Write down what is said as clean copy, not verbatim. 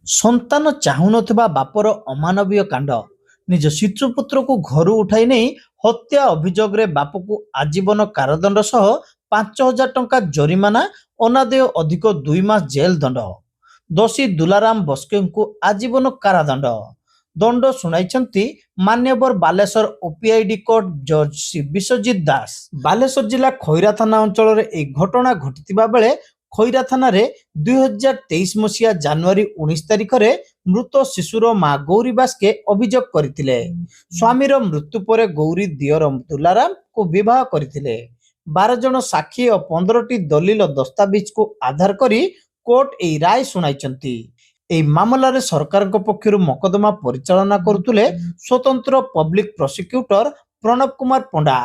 ସନ୍ତାନ ଚାହୁଁନଥିବା ବାପର ଅମାନବୀୟ କାଣ୍ଡ। ନିଜ ଶିଶୁପୁତ୍ରକୁ ଘରୁ ଉଠାଇ ନେଇ ହତ୍ୟା ଅଭିଯୋଗରେ ବାପକୁ ଆଜୀବନ କାରାଦଣ୍ଡ ସହ 5,000 ଟଙ୍କା ଜରିମାନା, ଅନାଦେୟ ଅଧିକ 2 ମାସ ଜେଲ୍ ଦଣ୍ଡ। ଦୋଷୀ ଦୁଲାରାମ ବସ୍କେଙ୍କୁ ଆଜୀବନ କାରାଦଣ୍ଡ। ଦଣ୍ଡ ଶୁଣାଇଛନ୍ତି ମାନ୍ୟବର ବାଲେଶ୍ୱର ଓପିଆଇଡି କୋର୍ଟ ଜଜ୍ ଶ୍ରୀ ବିଶ୍ୱଜିତ ଦାସ। ବାଲେଶ୍ୱର ଜିଲ୍ଲା ଖଇରା ଥାନା ଅଞ୍ଚଳରେ ଏହି ଘଟଣା ଘଟିଥିବା ବେଳେ ଖଇରା ଥାନାରେ 2023 ମସିହା ଜାନୁଆରୀ 19 ତାରିଖରେ ମୃତ ଶିଶୁର ମା ଗୌରୀ ବାସ୍କେ ଅଭିଯୋଗ କରିଥିଲେ। ସ୍ୱାମୀର ମୃତ୍ୟୁ ପରେ ଗୌରୀ ଦିଅର ଦୁଲାରାମଙ୍କୁ ବିବାହ କରିଥିଲେ। 12 ଜଣ ସାକ୍ଷୀ ଓ 15ଟି ଦଲିଲ ଦସ୍ତାବିଜକୁ ଆଧାର କରି କୋର୍ଟ ଏହି ରାୟ ଶୁଣାଇଛନ୍ତି। ଏହି ମାମଲାରେ ସରକାରଙ୍କ ପକ୍ଷରୁ ମକଦ୍ଦମା ପରିଚାଳନା କରୁଥିଲେ ସ୍ୱତନ୍ତ୍ର ପବ୍ଲିକ ପ୍ରସିକ୍ୟୁଟର ପ୍ରଣବ କୁମାର ପଣ୍ଡା।